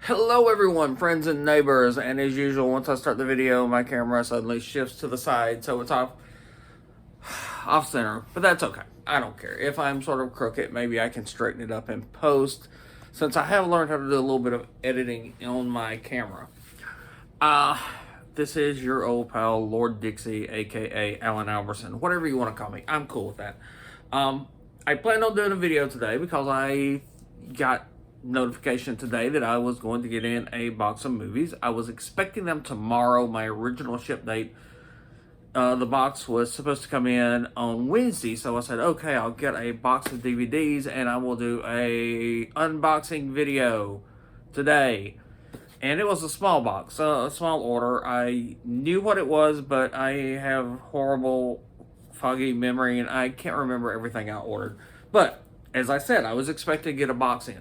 Hello everyone, friends and neighbors, and as usual, once I start the video, my camera suddenly shifts to the side, so it's off center, but that's okay. I don't care. If I'm sort of crooked, maybe I can straighten it up in post, since I have learned how to do a little bit of editing on my camera. This is your old pal, Lord Dixie, aka Alan Alberson, whatever you want to call me. I'm cool with that. I planned on doing a video today because I got notification today that I was going to get in a box of movies. I was expecting them tomorrow. My original ship date, the box was supposed to come in on Wednesday, so I said, okay, I'll get a box of DVDs and I will do a unboxing video today. And it was a small box, a small order. I knew what it was, but I have horrible, foggy memory, and I can't remember everything I ordered. But, as I said, I was expecting to get a box in.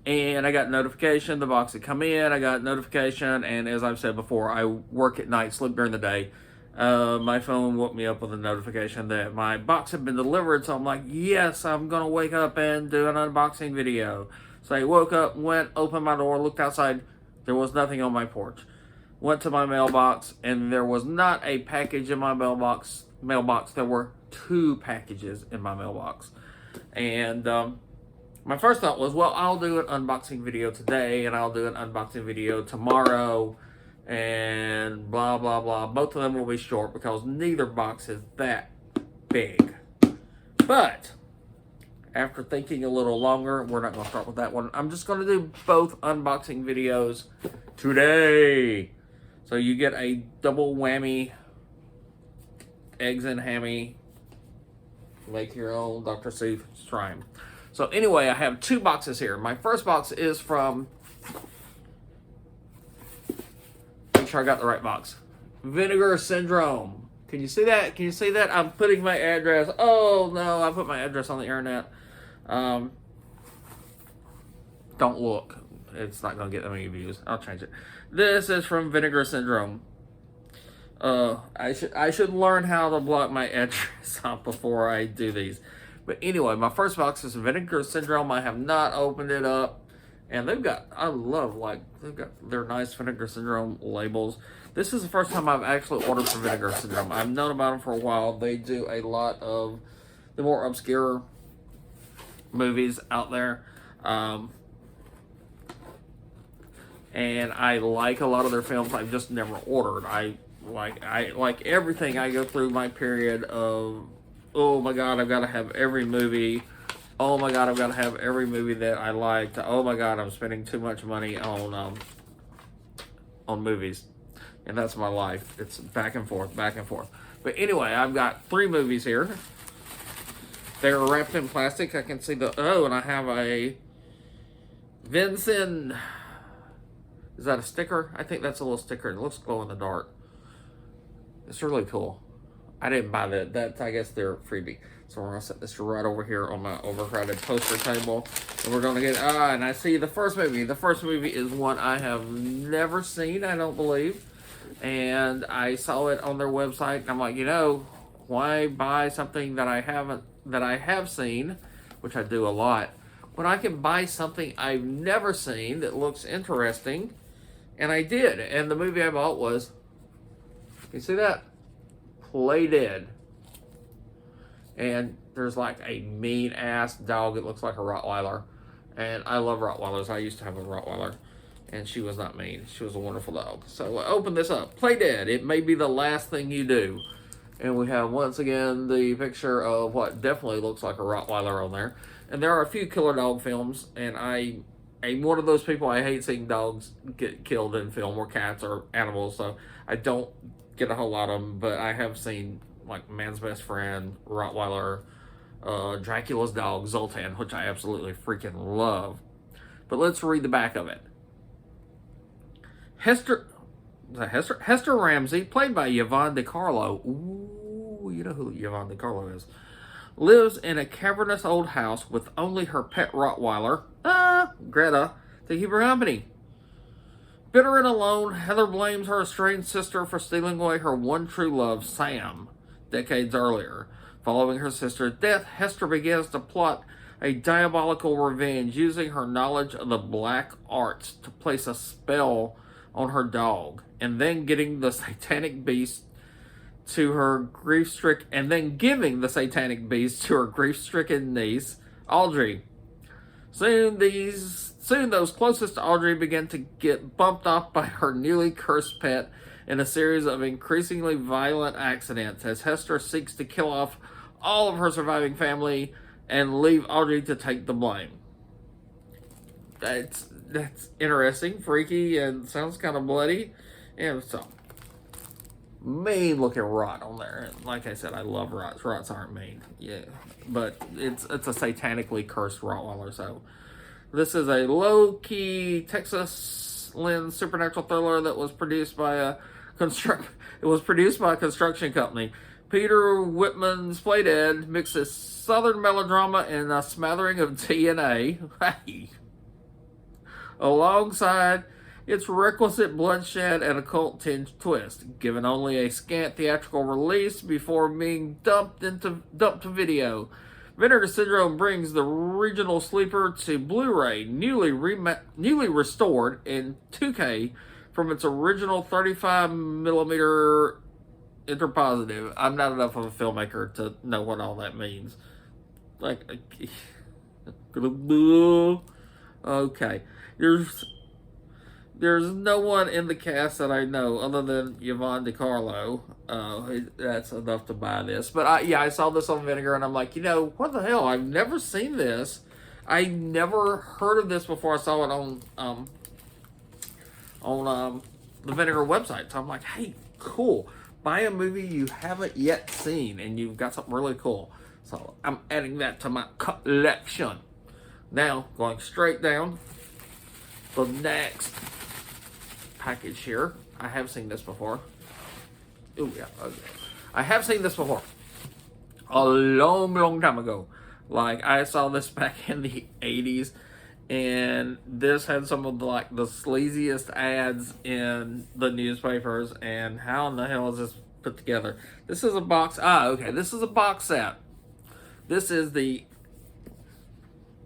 And I got notification, the box had come in, I got notification, and as I've said before, I work at night, sleep during the day. My phone woke me up with a notification that my box had been delivered, so I'm like, yes, I'm going to wake up and do an unboxing video. So I woke up, went, opened my door, looked outside, there was nothing on my porch. Went to my mailbox, and there was not a package in my mailbox. There were 2 packages in my mailbox. And my first thought was, well, I'll do an unboxing video today, and I'll do an unboxing video tomorrow, and blah, blah, blah. Both of them will be short because neither box is that big. But after thinking a little longer, we're not going to start with that one. I'm just going to do both unboxing videos today. So you get a double whammy, eggs and hammy, make your own Dr. Seuss rhyme. So anyway, I have 2 boxes here. My first box is from, make sure I got the right box, Vinegar Syndrome. Can you see that? Can you see that? I'm putting my address. Oh no, I put my address on the internet. Don't look. It's not going to get that many views. I'll change it. This is from Vinegar Syndrome. I should learn how to block my address out before I do these. But anyway, my first box is Vinegar Syndrome. I have not opened it up. And they've got their nice Vinegar Syndrome labels. This is the first time I've actually ordered from Vinegar Syndrome. I've known about them for a while. They do a lot of the more obscure movies out there. And I like a lot of their films. I've just never ordered. I like everything. I go through my period of, oh my God, I've got to have every movie. Oh my God, I've got to have every movie that I like. Oh my God, I'm spending too much money on movies. And that's my life. It's back and forth, back and forth. But anyway, I've got 3 movies here. They're wrapped in plastic. I can see and I have a Vincent. Is that a sticker? I think that's a little sticker. It looks glow in the dark. It's really cool. I didn't buy that. That's, I guess, they're freebie. So we're going to set this right over here on my overcrowded poster table. And we're going to get, and I see the first movie. The first movie is one I have never seen, I don't believe. And I saw it on their website. And I'm like, why buy something that I have seen, which I do a lot, when I can buy something I've never seen that looks interesting? And I did. And the movie I bought was, you see that? Play Dead. And there's like a mean ass dog that looks like a Rottweiler. And I love Rottweilers. I used to have a Rottweiler. And she was not mean. She was a wonderful dog. So I open this up. Play Dead. It may be the last thing you do. And we have, once again, the picture of what definitely looks like a Rottweiler on there. And there are a few killer dog films. And I'm one of those people, I hate seeing dogs get killed in film, or cats or animals. So I don't get a whole lot of them. But I have seen, like, Man's Best Friend, Rottweiler, Dracula's dog, Zoltan, which I absolutely freaking love. But let's read the back of it. Hester Ramsey, played by Yvonne DiCarlo. Ooh, you know who Yvonne DiCarlo is. Lives in a cavernous old house with only her pet Rottweiler, Greta, to keep her company. Bitter and alone, Heather blames her estranged sister for stealing away her one true love, Sam, decades earlier. Following her sister's death, Hester begins to plot a diabolical revenge using her knowledge of the black arts to place a spell on her dog, and then getting the satanic beast to her grief-stricken, and then giving the satanic beast to her grief-stricken niece, Audrey. Soon those closest to Audrey begin to get bumped off by her newly cursed pet in a series of increasingly violent accidents as Hester seeks to kill off all of her surviving family and leave Audrey to take the blame. That's interesting, freaky, and sounds kind of bloody. And so, mean looking rot on there. Like I said, I love rots. Rots aren't mean. Yeah. But it's a satanically cursed Rottweiler, so. This is a low-key Texas lens supernatural thriller that was produced by a construction company. Peter Whitman's Play Dead mixes southern melodrama and a smattering of TNA. Alongside its requisite bloodshed and occult tinged twist, given only a scant theatrical release before being dumped to video. Vinegar Syndrome brings the regional sleeper to Blu-ray, newly restored in 2K from its original 35mm interpositive. I'm not enough of a filmmaker to know what all that means. Like, okay. There's no one in the cast that I know other than Yvonne DiCarlo. That's enough to buy this. But I saw this on Vinegar, and I'm like, what the hell? I've never seen this. I never heard of this before I saw it on the Vinegar website. So I'm like, hey, cool. Buy a movie you haven't yet seen, and you've got something really cool. So I'm adding that to my collection. Now, going straight down, the next package here. I have seen this before. Oh yeah, okay. I have seen this before. A long time ago. Like, I saw this back in the 80s, and this had some of the sleaziest ads in the newspapers, and how in the hell is this put together? This is a box. Okay, this is a box set. This is the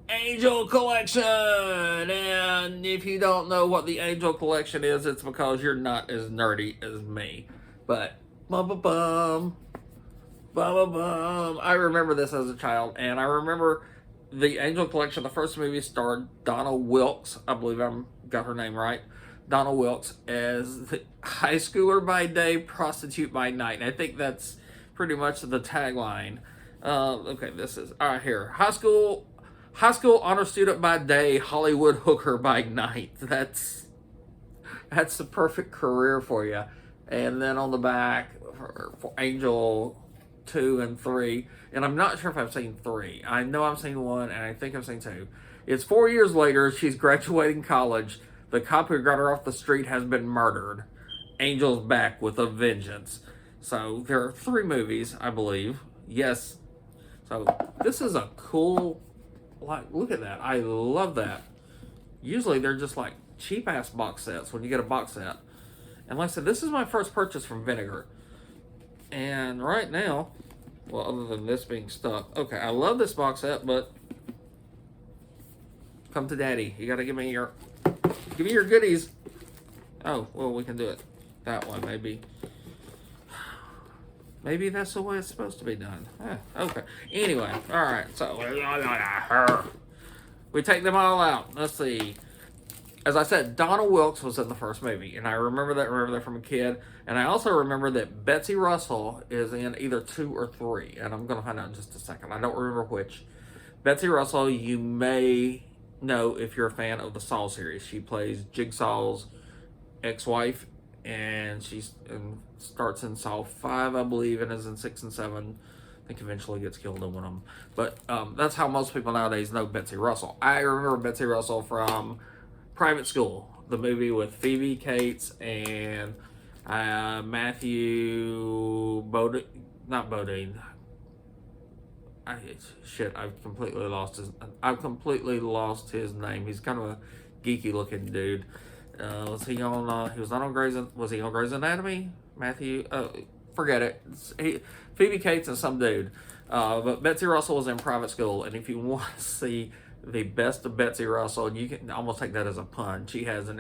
Angel Collection, and if you don't know what the Angel Collection is, it's because you're not as nerdy as me. But I remember this as a child, and I remember the Angel Collection. The first movie starred Donna Wilkes, I believe I got her name right, Donna Wilkes, as the high schooler by day, prostitute by night. And I think that's pretty much the tagline. Okay, this is here. High school honor student by day, Hollywood hooker by night. That's the perfect career for you. And then on the back for Angel 2 and 3, and I'm not sure if I've seen 3. I know I've seen 1, and I think I've seen 2. It's 4 years later. She's graduating college. The cop who got her off the street has been murdered. Angel's back with a vengeance. So there are 3 movies, I believe. Yes. So this is a cool. Look at that. I love that. Usually they're just like cheap ass box sets when you get a box set. And like I said, this is my first purchase from Vinegar. And right now, well, other than this being stuck, okay, I love this box set, but come to daddy. You gotta give me your goodies. Oh, well, we can do it that way, maybe. Maybe that's the way it's supposed to be done. Okay. Anyway, all right. So we take them all out. Let's see. As I said, Donna Wilkes was in the first movie, and I remember that from a kid. And I also remember that Betsy Russell is in either 2 or 3, and I'm going to find out in just a second. I don't remember which. Betsy Russell, you may know if you're a fan of the Saw series. She plays Jigsaw's ex-wife, and she starts in Saw 5, I believe, and is in 6 and 7. I think eventually gets killed in one of them. But that's how most people nowadays know Betsy Russell. I remember Betsy Russell from Private School, the movie with Phoebe Cates and Matthew Bodine. Not Bodine. I've completely lost his name. He's kind of a geeky looking dude. Was he on Grey's Anatomy? Matthew, forget it. Phoebe Cates and some dude. But Betsy Russell was in Private School, and if you want to see the best of Betsy Russell, you can almost take that as a pun. She has a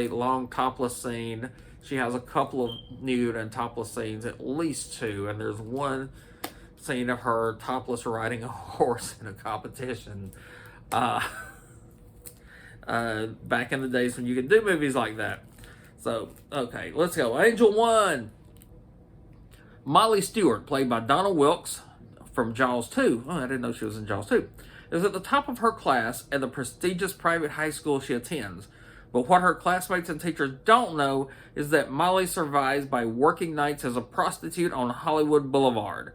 long topless scene. She has a couple of nude and topless scenes, at least two, and there's one scene of her topless riding a horse in a competition. Back in the days when you could do movies like that. So, okay, let's go. Angel 1. Molly Stewart, played by Donna Wilkes from Jaws 2. Oh, I didn't know she was in Jaws 2. Is at the top of her class at the prestigious private high school she attends. But what her classmates and teachers don't know is that Molly survives by working nights as a prostitute on Hollywood Boulevard.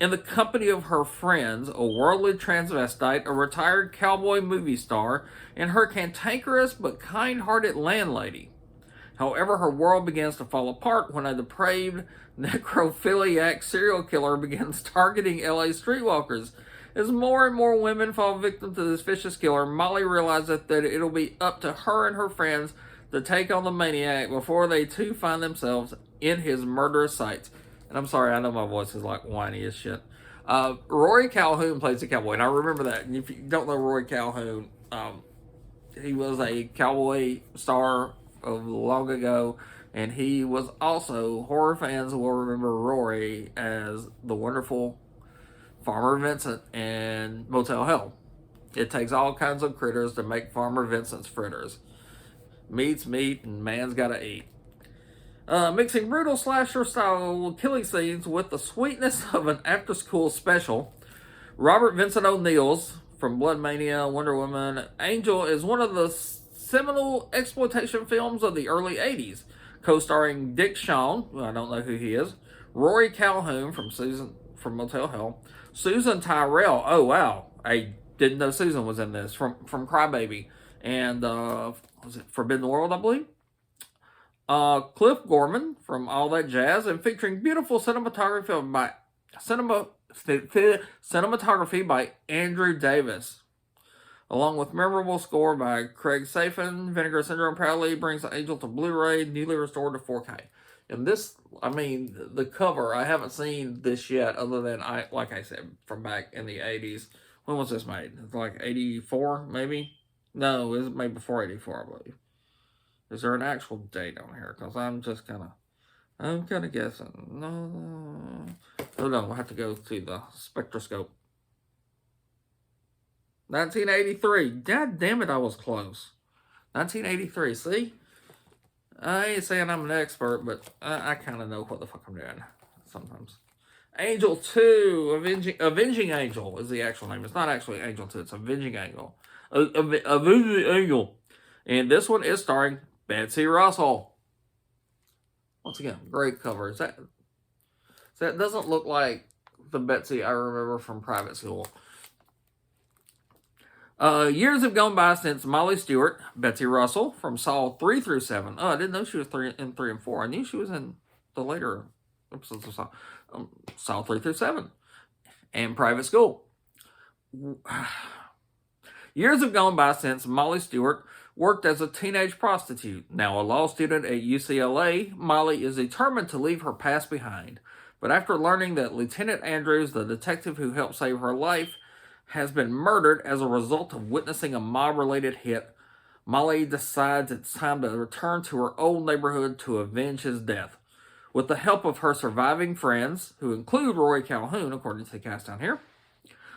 In the company of her friends, a worldly transvestite, a retired cowboy movie star, and her cantankerous but kind-hearted landlady. However, her world begins to fall apart when a depraved necrophiliac serial killer begins targeting LA streetwalkers. As more and more women fall victim to this vicious killer, Molly realizes that it'll be up to her and her friends to take on the maniac before they too find themselves in his murderous sights. And I'm sorry, I know my voice is like whiny as shit. Rory Calhoun plays the cowboy, and I remember that. And if you don't know Rory Calhoun, he was a cowboy star of long ago, and he was also, horror fans will remember Rory as the wonderful Farmer Vincent in Motel Hell. It takes all kinds of critters to make Farmer Vincent's fritters. Meat's meat, and man's gotta eat. Mixing brutal slasher-style killing scenes with the sweetness of an after-school special, Robert Vincent O'Neill's from Blood Mania, Wonder Woman, Angel is one of the seminal exploitation films of the early 80s, co-starring Dick Shawn, I don't know who he is, Rory Calhoun from Motel Hell, Susan Tyrrell, oh wow, I didn't know Susan was in this, from Crybaby, and was it Forbidden World, I believe? Cliff Gorman from All That Jazz, and featuring beautiful cinematography by Andrew Davis, along with memorable score by Craig Safin. Vinegar Syndrome proudly brings Angel to Blu-ray, newly restored to 4K. And this, I mean, the cover, I haven't seen this yet, other than, like I said, from back in the 80s. When was this made? It's like 84, maybe? No, it was made before 84, I believe. Is there an actual date on here? Because I'm kind of guessing. No. Oh, no, we'll have to go to the spectroscope. 1983. God damn it, I was close. 1983, see? I ain't saying I'm an expert, but I kind of know what the fuck I'm doing sometimes. Angel 2, Avenging Angel is the actual name. It's not actually Angel 2, it's Avenging Angel. Avenging Angel. And this one is starring Betsy Russell. Once again, great cover. That doesn't look like the Betsy I remember from Private School. Years have gone by since Molly Stewart, Betsy Russell, from Saw 3 through 7. Oh, I didn't know she was in 3 and 4. I knew she was in the later episodes of Saw. Saw 3 through 7. And Private School. Years have gone by since Molly Stewart worked as a teenage prostitute. Now a law student at UCLA, Molly is determined to leave her past behind. But after learning that Lieutenant Andrews, the detective who helped save her life, has been murdered as a result of witnessing a mob-related hit, Molly decides it's time to return to her old neighborhood to avenge his death. With the help of her surviving friends, who include Rory Calhoun, according to the cast down here,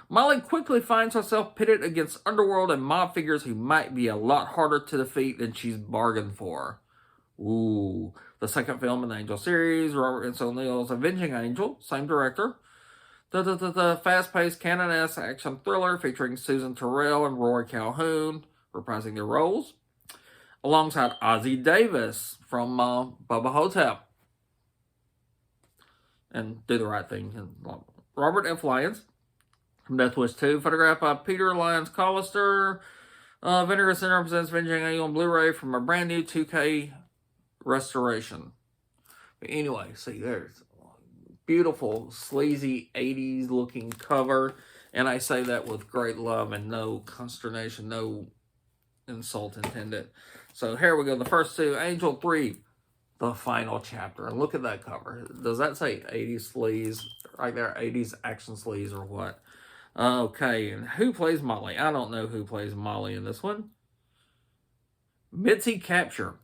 Molly quickly finds herself pitted against underworld and mob figures who might be a lot harder to defeat than she's bargained for. Ooh. The second film in the Angel series, Robert Vincent O'Neill's Avenging Angel, same director. The fast-paced canon-esque action thriller featuring Susan Tyrrell and Rory Calhoun reprising their roles, alongside Ozzie Davis from Bubba Hotep and Do the Right Thing. Robert F. Lyons from Death Wish 2, photographed by Peter Lyons Collister. Vinegar Syndrome presents Avenging Angel on Blu-ray from a brand new 2K restoration. But anyway, see, there's beautiful, sleazy 80s looking cover, and I say that with great love and no consternation, no insult intended. So here we go, the first two, Angel 3, the final chapter. And look at that cover. Does that say 80s sleaze right there? 80s action sleaze or what? Okay, and who plays Molly? I don't know who plays Molly in this one. Mitzi Capture.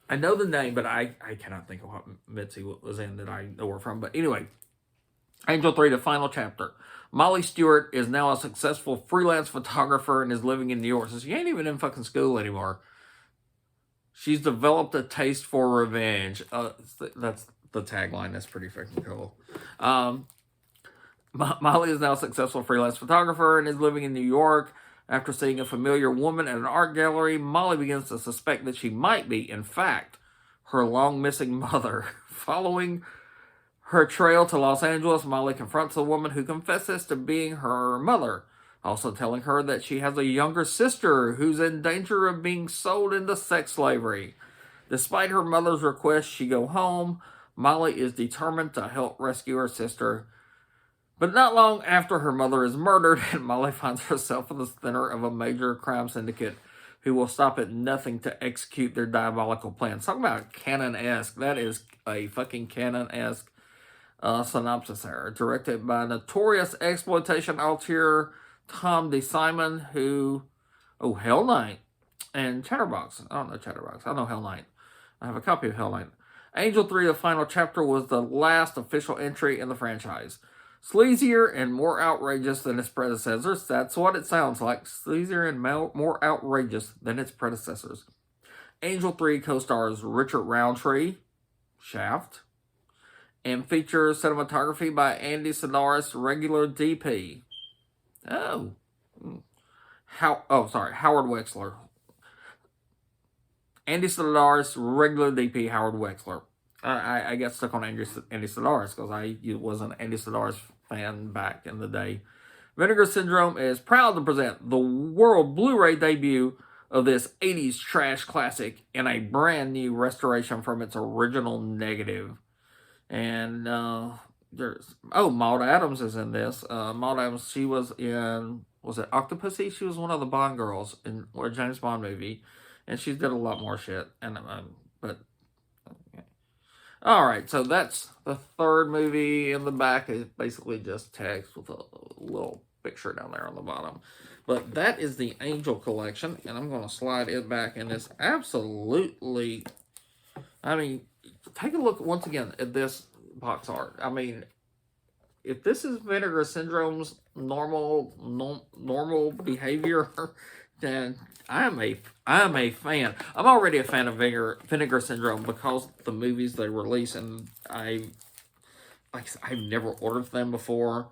I know the name, but I cannot think of what Mitzi was in that I know her from. But anyway, Angel 3, the final chapter. Molly Stewart is now a successful freelance photographer and is living in New York. So she ain't even in fucking school anymore. She's developed a taste for revenge. That's the tagline. That's pretty freaking cool. Molly is now a successful freelance photographer and is living in New York. After seeing a familiar woman at an art gallery, Molly begins to suspect that she might be, in fact, her long-missing mother. Following her trail to Los Angeles, Molly confronts a woman who confesses to being her mother, also telling her that she has a younger sister who's in danger of being sold into sex slavery. Despite her mother's request she go home, Molly is determined to help rescue her sister. But not long after her mother is murdered, and Molly finds herself in the center of a major crime syndicate who will stop at nothing to execute their diabolical plans. Talk about canon-esque. That is a fucking canon-esque synopsis there. Directed by notorious exploitation auteur Tom DeSimon, who... Oh, Hell Night and Chatterbox. I don't know Chatterbox. I know Hell Night. I have a copy of Hell Night. Angel 3, the final chapter, was the last official entry in the franchise. Sleazier and more outrageous than its predecessors. That's what it sounds like. Sleazier and more outrageous than its predecessors. Angel 3 co-stars Richard Roundtree, Shaft, and features cinematography by Andy Sidaris, regular DP. Howard Wexler. Andy Sidaris, regular DP, Howard Wexler. I got stuck on Andy Sidaris because I was an Andy Sidaris fan back in the day. Vinegar Syndrome is proud to present the world Blu-ray debut of this 80s trash classic in a brand new restoration from its original negative. And there's Maud Adams is in this. Maud Adams, she was in, was it Octopussy? She was one of the Bond girls in a James Bond movie, and she did a lot more shit. And all right, so that's the third movie. In the back is basically just text with a little picture down there on the bottom. But that is the Angel collection, and I'm going to slide it back in this absolutely... I mean, take a look once again at this box art. I mean, if this is Vinegar Syndrome's normal behavior, then I am a fan. I'm already a fan of Vinegar Syndrome because the movies they release, and I've never ordered them before.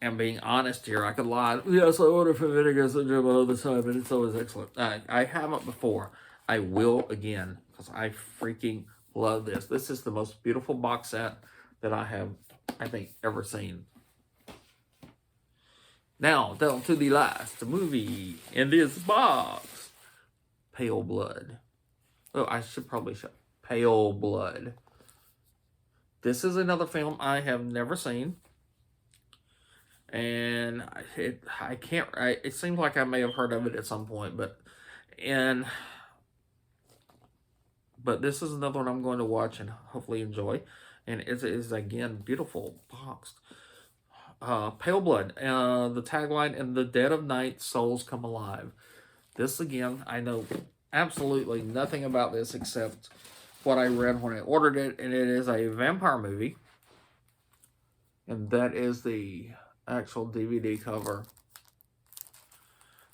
And being honest here, I could lie. Yes, I order for Vinegar Syndrome all the time, and it's always excellent. I haven't before. I will again because I freaking love this. This is the most beautiful box set that I have, I think, ever seen. Now, down to the last movie in this box. Pale Blood. Oh, I should probably show. Pale Blood. This is another film I have never seen. And it seems like I may have heard of it at some point, but this is another one I'm going to watch and hopefully enjoy. And it is again beautiful boxed. Pale Blood. The tagline: "In the dead of night, souls come alive." This again, I know absolutely nothing about this except what I read when I ordered it, and it is a vampire movie. And that is the actual DVD cover.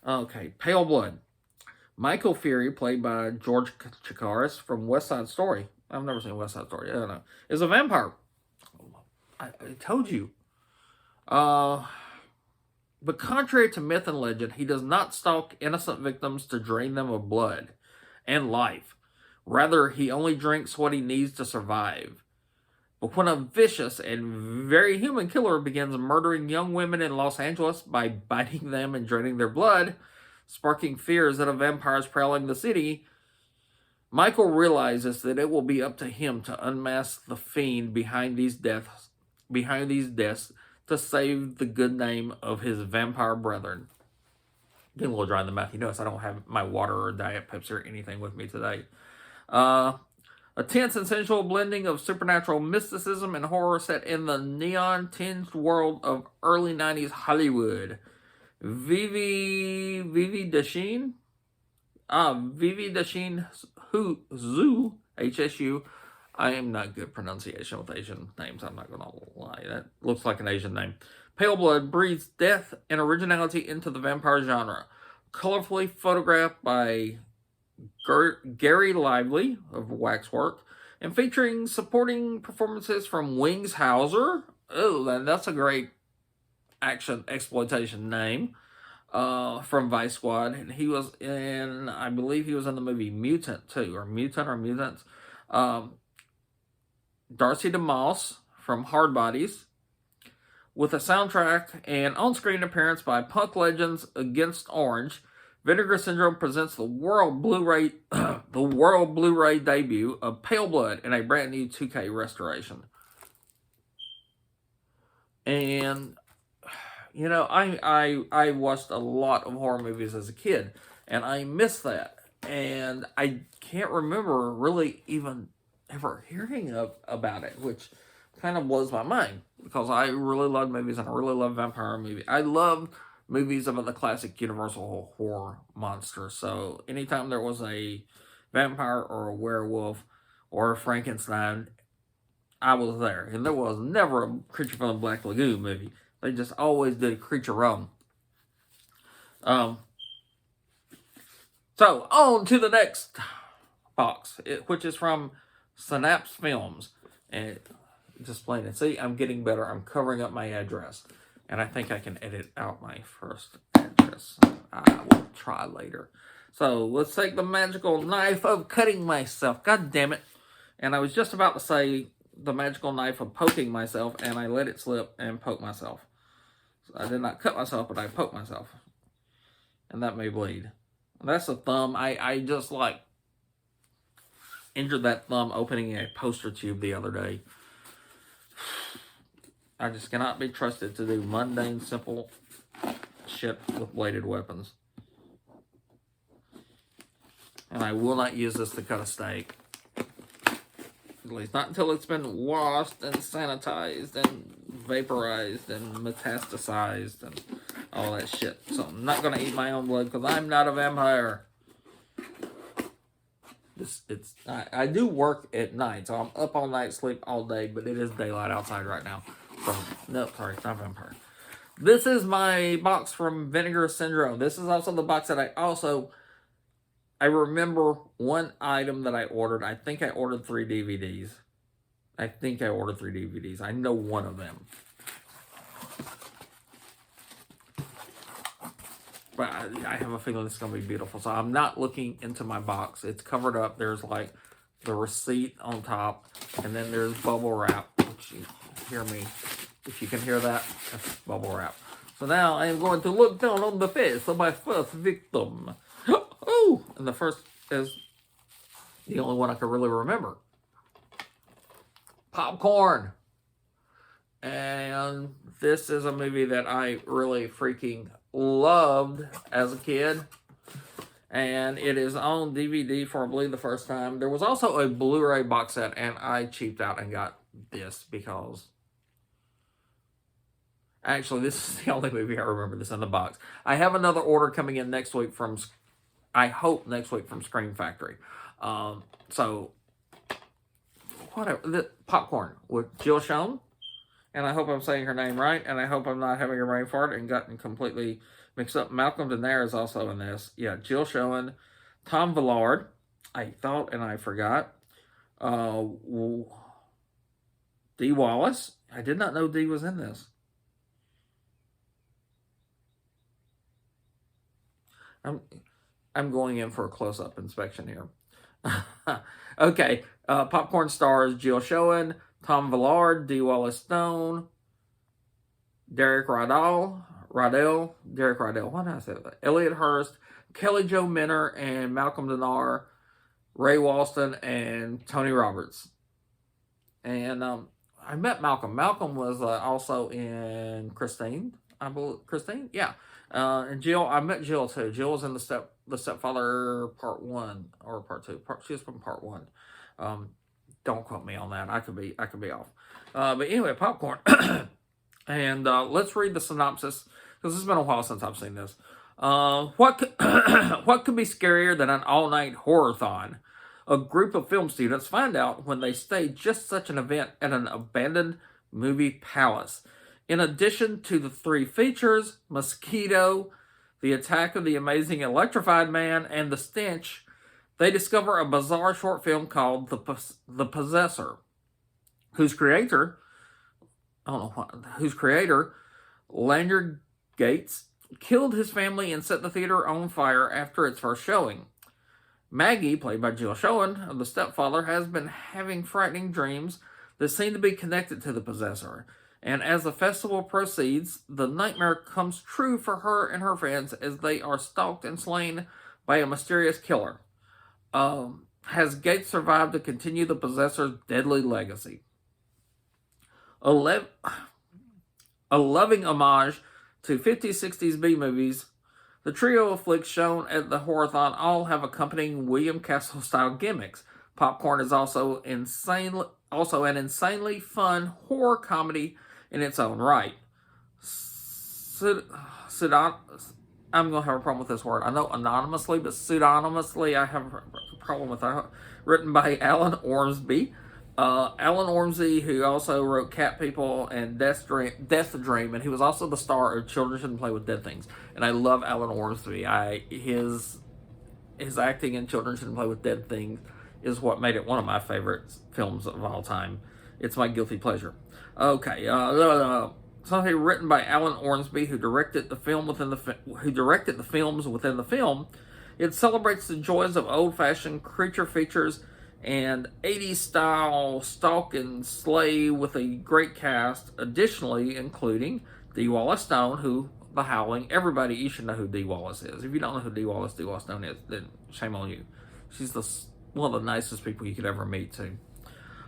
Okay, Pale Blood. Michael Fury, played by George Chakiris from West Side Story. I've never seen West Side Story. I don't know. Is a vampire. I told you. But contrary to myth and legend, he does not stalk innocent victims to drain them of blood and life. Rather, he only drinks what he needs to survive. But when a vicious and very human killer begins murdering young women in Los Angeles by biting them and draining their blood, sparking fears that a vampire is prowling the city, Michael realizes that it will be up to him to unmask the fiend behind these deaths to save the good name of his vampire brethren. Getting a little dry in the mouth. You notice I don't have my water or Diet Pepsi or anything with me today. A tense and sensual blending of supernatural mysticism and horror set in the neon-tinged world of early 90s Hollywood. Vivi Dashin? Vivi Dashin Zhu, HSU. I am not good pronunciation with Asian names, I'm not going to lie. That looks like an Asian name. Pale Blood breathes death and originality into the vampire genre. Colorfully photographed by Gary Lively of Waxwork, and featuring supporting performances from Wings Hauser. Oh, that's a great action exploitation name. From Vice Squad, and he was in, I believe he was in the movie Mutant too, or Mutants. Darcy DeMoss from Hard Bodies, with a soundtrack and on-screen appearance by punk legends Against Orange. Vinegar Syndrome presents the world Blu-ray debut of Pale Blood in a brand new 2K restoration. And you know, I watched a lot of horror movies as a kid, and I miss that. And I can't remember really even ever hearing about it, which kind of blows my mind, because I really love movies, and I really love vampire movies. I love movies about the classic Universal horror monster. So anytime there was a vampire or a werewolf or a Frankenstein, I was there. And there was never a Creature from the Black Lagoon movie. They just always did a creature wrong. So, on to the next box, which is from Synapse Films. And just plain and see, I'm getting better. I'm covering up my address. And I think I can edit out my first address. I will try later. So, let's take the magical knife of cutting myself. God damn it. And I was just about to say the magical knife of poking myself, and I let it slip and poke myself. I did not cut myself, but I poked myself. And that may bleed. That's a thumb. I just like injured that thumb opening a poster tube the other day. I just cannot be trusted to do mundane, simple shit with bladed weapons. And I will not use this to cut a steak. At least not until it's been washed and sanitized and vaporized and metastasized and all that shit. So I'm not going to eat my own blood because I'm not a vampire. I do work at night, so I'm up all night, sleep all day, but it is daylight outside right now. So, no, sorry, it's not vampire. This is my box from Vinegar Syndrome. This is also the box that I remember one item that I ordered. I think I ordered 3 DVDs. I know one of them. But I have a feeling it's going to be beautiful. So I'm not looking into my box. It's covered up. There's like the receipt on top. And then there's bubble wrap. Which you hear me. If you can hear that, that's bubble wrap. So now I am going to look down on the face of my first victim. Oh! And the first is the only one I can really remember. Popcorn. And this is a movie that I really freaking loved as a kid. And it is on DVD for, I believe, the first time. There was also a Blu-ray box set, and I cheaped out and got this because... Actually, this is the only movie I remember this in the box. I have another order coming in next week from... I hope next week from Scream Factory. So, whatever. The Popcorn with Jill Schoen. And I hope I'm saying her name right. And I hope I'm not having a brain fart and gotten completely mixed up. Malcolm Daenerys is also in this. Yeah, Jill Schoen. Tom Villard. I thought and I forgot. Dee Wallace. I did not know Dee was in this. I'm going in for a close-up inspection here. Okay, Popcorn stars Jill Schoen, Tom Villard, Dee Wallace Stone, Derek Radell, why did I say that? Elliot Hurst, Kelly Jo Minner, and Malcolm Denard, Ray Walston, and Tony Roberts. And I met Malcolm. Malcolm was also in Christine. I believe Christine, yeah. And Jill, I met Jill too. Jill was in the Stepfather Part 1 or Part 2. She was from Part 1. Don't quote me on that. I could be off. But anyway, popcorn. And let's read the synopsis because it's been a while since I've seen this. What could, what could be scarier than an all-night horror-thon? A group of film students find out when they stage just such an event at an abandoned movie palace. In addition to the 3 features, Mosquito, The Attack of the Amazing Electrified Man, and The Stench, they discover a bizarre short film called The Possessor, whose creator, Lanyard Gates, killed his family and set the theater on fire after its first showing. Maggie, played by Jill Schoen, the stepfather, has been having frightening dreams that seem to be connected to the Possessor. And as the festival proceeds, the nightmare comes true for her and her friends as they are stalked and slain by a mysterious killer. Has Gates survived to continue the Possessor's deadly legacy? A loving homage to 50s, 60s B-movies, the trio of flicks shown at the Horrorthon all have accompanying William Castle-style gimmicks. Popcorn is also an insanely fun horror comedy in its own right. I'm going to have a problem with this word. I know anonymously, but pseudonymously I have a problem with that. Written by Alan Ormsby. Alan Ormsby, who also wrote Cat People and Death Dream, and he was also the star of Children Shouldn't Play with Dead Things. And I love Alan Ormsby. His acting in Children Shouldn't Play with Dead Things is what made it one of my favorite films of all time. It's my guilty pleasure. Okay, something written by Alan Ormsby, who directed the films within the film. It celebrates the joys of old-fashioned creature features and 80s style stalk and slay with a great cast, additionally including Dee Wallace-Stone, who The Howling. Everybody, you should know who Dee Wallace is. If you don't know who Dee Wallace-Stone is, then shame on you. She's one of the nicest people you could ever meet, too.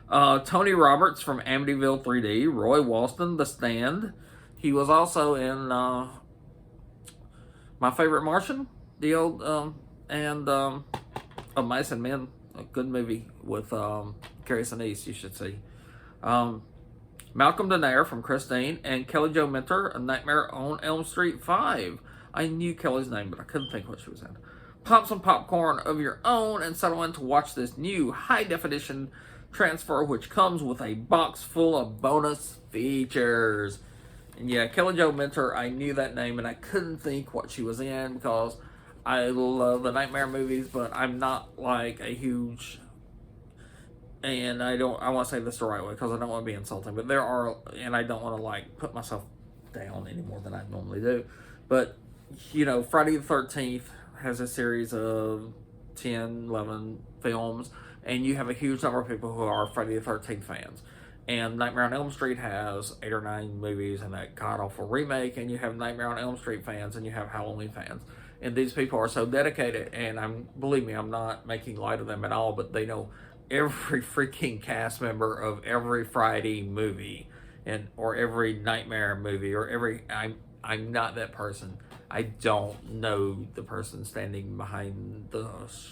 Tony Roberts from Amityville 3D, Roy Walston, The Stand. He was also in My Favorite Martian, the old, and Of Mice and Men, a good movie with Carrie Sinise, you should see. Malcolm Denaire from Christine, and Kelly Jo Minter, A Nightmare on Elm Street 5. I knew Kelly's name, but I couldn't think what she was in. Pop some popcorn of your own and settle in to watch this new high-definition transfer, which comes with a box full of bonus features. And yeah, Kelly Jo Minter, I knew that name, and I couldn't think what she was in because I love the Nightmare movies, but I'm not like a huge, and I want to say this the right way because I don't want to be insulting, but there are, and I don't want to like put myself down any more than I normally do, but Friday the 13th has a series of 10, 11 films, and you have a huge number of people who are Friday the 13th fans. And Nightmare on Elm Street has 8 or 9 movies and that god-awful remake, and you have Nightmare on Elm Street fans, and you have Halloween fans. And these people are so dedicated, and believe me, I'm not making light of them at all, but they know every freaking cast member of every Friday movie, or every Nightmare movie, or I'm not that person. I don't know the person standing behind the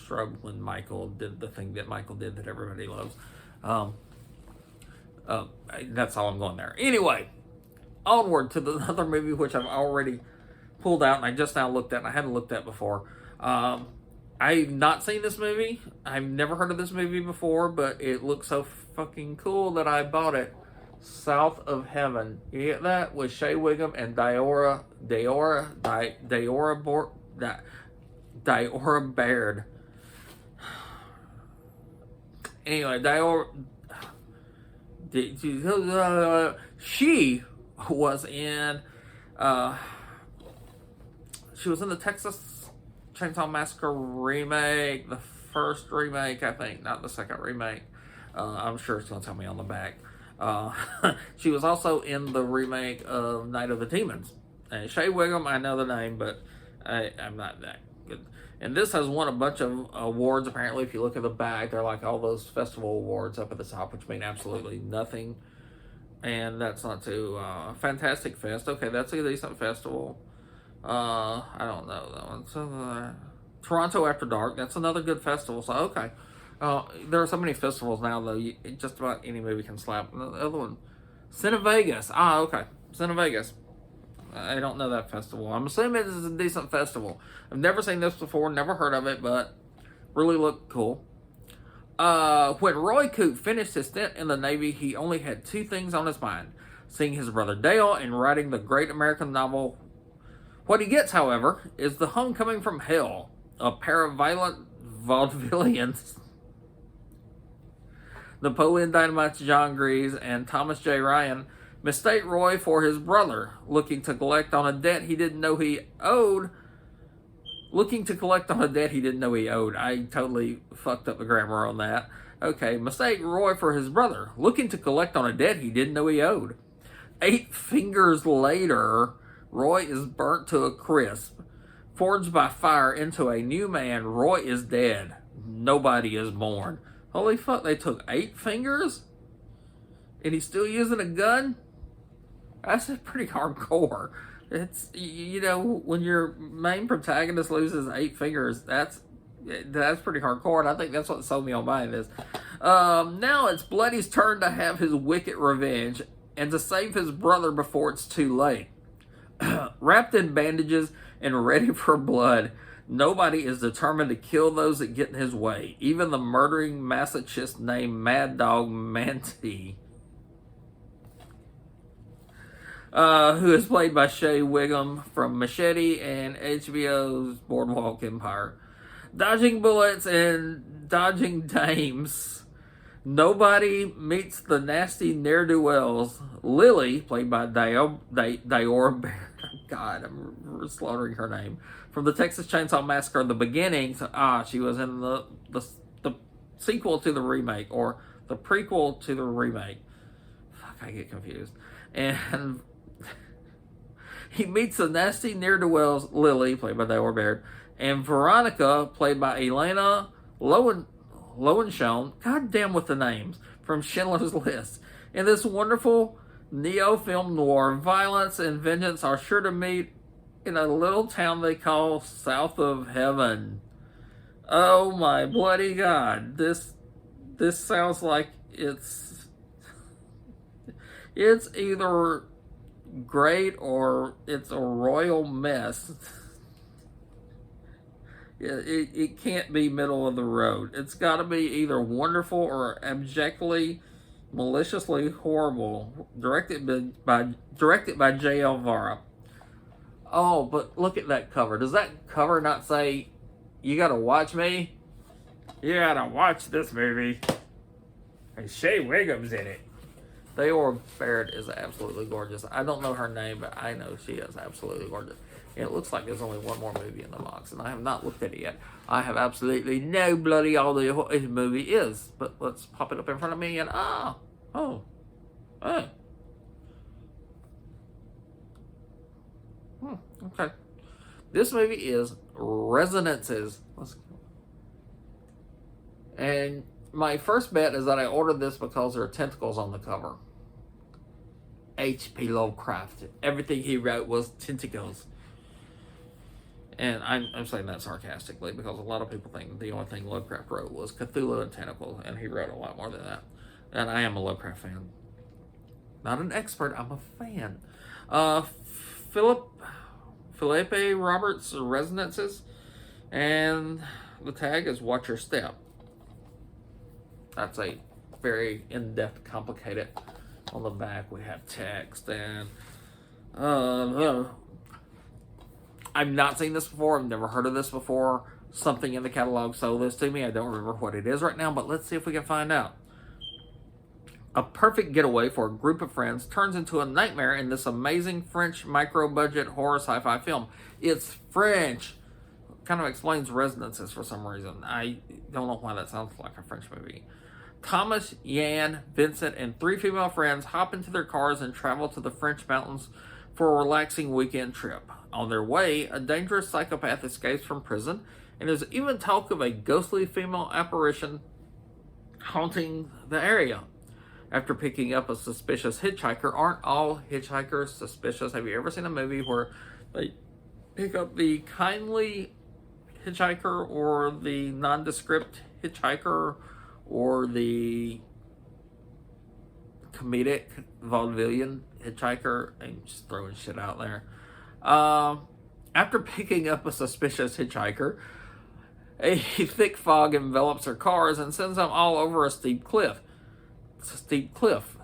shrub when Michael did the thing that Michael did that everybody loves. That's all I'm going there. Anyway, onward to the other movie, which I've already pulled out and I just now looked at, and I hadn't looked at before. I've not seen this movie. I've never heard of this movie before, but it looks so fucking cool that I bought it. South of Heaven. You get that? With Shea Whigham and Diora Baird. Anyway, she was in the Texas Chainsaw Massacre remake, the first remake, I think, not the second remake. I'm sure it's going to tell me on the back. She was also in the remake of Night of the Demons. And Shea Whigham, I know the name, but I'm not that good. And this has won a bunch of awards, apparently. If you look at the back, they're like all those festival awards up at the top, which mean absolutely nothing. And that's not too... Fantastic Fest. Okay, that's a decent festival. I don't know that one. So, Toronto After Dark, that's another good festival. So, okay. There are so many festivals now, though. Just about any movie can slap. The other one, Cinevegas. Ah, okay, Cinevegas. I don't know that festival. I'm assuming it is a decent festival. I've never seen this before, never heard of it, but really looked cool. When Roy Coop finished his stint in the Navy, he only had two things on his mind: seeing his brother Dale and writing the great American novel. What he gets, however, is The Homecoming from Hell, a pair of violent vaudevillians. Napoleon Dynamite's John Greaves and Thomas J. Ryan mistake Roy for his brother, looking to collect on a debt he didn't know he owed. I totally fucked up the grammar on that. Okay, mistake Roy for his brother, looking to collect on a debt he didn't know he owed. 8 fingers later, Roy is burnt to a crisp. Forged by fire into a new man, Roy is dead. Nobody is born. Holy fuck, they took 8 fingers? And he's still using a gun? That's pretty hardcore. It's, you know, when your main protagonist loses 8 fingers, that's pretty hardcore, and I think that's what sold me on buying this. Now it's Bloody's turn to have his wicked revenge, and to save his brother before it's too late. Wrapped in bandages and ready for blood, nobody is determined to kill those that get in his way, even the murdering masochist named Mad Dog Manti, who is played by Shea Whigham from Machete and HBO's Boardwalk Empire. Dodging bullets and dodging dames, nobody meets the nasty ne'er-do-wells. Lily, played by Dior Bear. God, I'm slaughtering her name. From the Texas Chainsaw Massacre, The Beginnings. She was in the sequel to the remake, or the prequel to the remake. Fuck, I get confused. And he meets the nasty ne'er-do-wells, Lily, played by Dior Baird, and Veronica, played by Elena Lowenshone, goddamn with the names, from Schindler's List. In this wonderful neo-film noir, violence and vengeance are sure to meet in a little town they call South of Heaven. Oh my bloody god. This sounds like it's either great or it's a royal mess. It can't be middle of the road. It's got to be either wonderful or abjectly, maliciously horrible. Directed by J.L. Vara. Oh, but look at that cover. Does that cover not say, "You gotta watch me"? You gotta watch this movie. And Shea Whigham's in it. Dior Baird is absolutely gorgeous. I don't know her name, but I know she is absolutely gorgeous. It looks like there's only one more movie in the box, and I have not looked at it yet. I have absolutely no bloody idea what this movie is. But let's pop it up in front of me and okay. This movie is Resonances. And my first bet is that I ordered this because there are tentacles on the cover. H.P. Lovecraft. Everything he wrote was tentacles. And I'm saying that sarcastically because a lot of people think the only thing Lovecraft wrote was Cthulhu and tentacles, and he wrote a lot more than that. And I am a Lovecraft fan. Not an expert, I'm a fan. Philippe Roberts' Resonances, and the tag is Watch Your Step. That's a very in-depth, complicated. On the back we have text, and I've not seen this before. I've never heard of this before. Something in the catalog sold this to me. I don't remember what it is right now, but let's see if we can find out. A perfect getaway for a group of friends turns into a nightmare in this amazing French micro-budget horror sci-fi film. It's French. Kind of explains Resonances for some reason. I don't know why that sounds like a French movie. Thomas, Yan, Vincent, and 3 female friends hop into their cars and travel to the French mountains for a relaxing weekend trip. On their way, a dangerous psychopath escapes from prison, and there's even talk of a ghostly female apparition haunting the area. After picking up a suspicious hitchhiker, aren't all hitchhikers suspicious? Have you ever seen a movie where they pick up the kindly hitchhiker or the nondescript hitchhiker or the comedic vaudevillian hitchhiker. I'm just throwing shit out there. After picking up a suspicious hitchhiker, a thick fog envelops their cars and sends them all over a steep cliff. Steep cliff.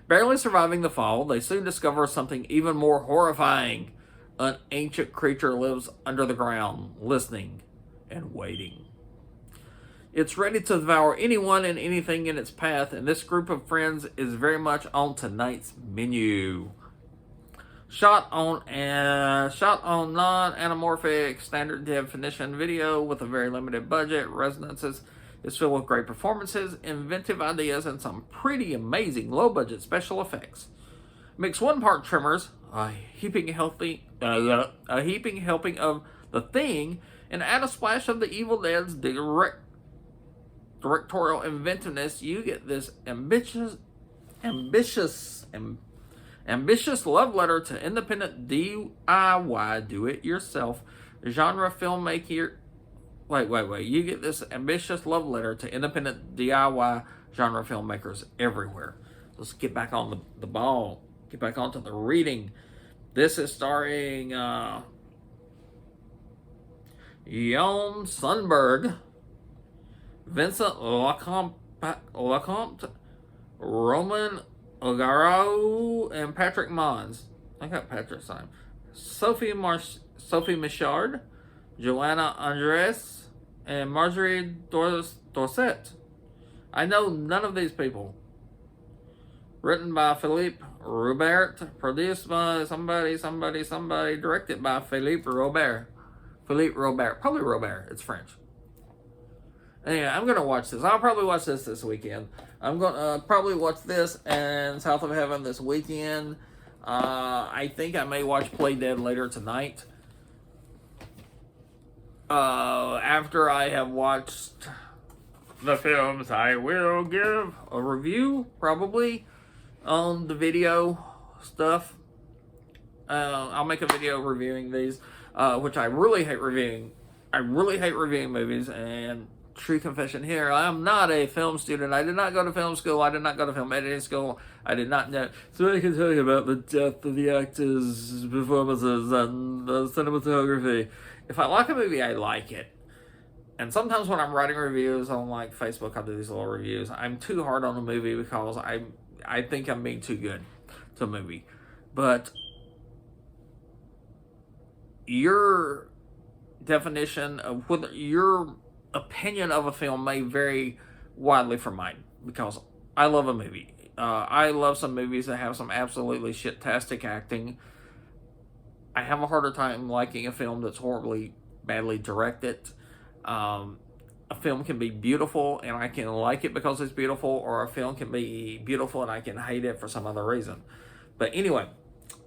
Barely surviving the fall, they soon discover something even more horrifying. An ancient creature lives under the ground, listening and waiting. It's ready to devour anyone and anything in its path, and this group of friends is very much on tonight's menu. Shot on non-anamorphic standard definition video with a very limited budget, Resonances is filled with great performances, inventive ideas, and some pretty amazing low-budget special effects. Mix 1 part Tremors, a heaping helping of The Thing, and add a splash of the Evil Dead's directorial inventiveness. You get this ambitious love letter to independent DIY, do-it-yourself genre filmmaker. Wait. You get this ambitious love letter to independent DIY genre filmmakers everywhere. Let's get back on the ball. Get back onto the reading. This is starring Jon Sundberg, Vincent Lecomte, Roman Ogarao, and Patrick Mons. I got Patrick's name. Sophie Michard, Joanna Andres, and Marjorie Dorset. I know none of these people. Written by Philippe Robert, produced by somebody, directed by Philippe Robert. Probably Robert, it's French. Anyway, I'm going to watch this. I'll probably watch this weekend. I'm going to probably watch this and South of Heaven this weekend. I think I may watch Play Dead later tonight. After I have watched the films, I will give a review, probably, on the video stuff. I'll make a video reviewing these, which I really hate reviewing. I really hate reviewing movies, and true confession here, I am not a film student. I did not go to film school. I did not go to film editing school. I did not know. So I can tell you about the depth of the actors' performances and the cinematography. If I like a movie, I like it. And sometimes when I'm writing reviews on like Facebook, I'll do these little reviews. I'm too hard on a movie because I think I'm being too good to a movie. But your definition of whether your opinion of a film may vary widely from mine, because I love a movie. I love some movies that have some absolutely shit-tastic acting. I have a harder time liking a film that's horribly badly directed. A film can be beautiful and I can like it because it's beautiful, or a film can be beautiful and I can hate it for some other reason. But anyway,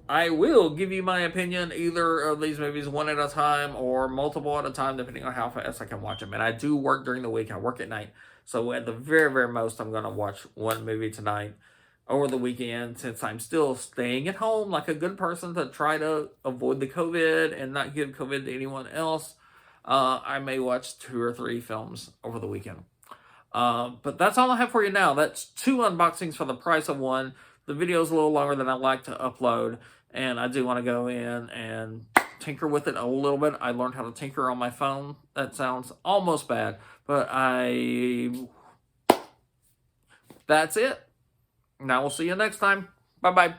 I will give you my opinion either of these movies one at a time or multiple at a time, depending on how fast I can watch them. And I do work during the week. I work at night. So at the very, very most, I'm going to watch one movie tonight over the weekend, since I'm still staying at home like a good person to try to avoid the COVID and not give COVID to anyone else. I may watch 2 or 3 films over the weekend. But that's all I have for you now. That's 2 unboxings for the price of 1. The video's a little longer than I like to upload, and I do want to go in and tinker with it a little bit. I learned how to tinker on my phone. That sounds almost bad, but that's it. Now we'll see you next time. Bye-bye.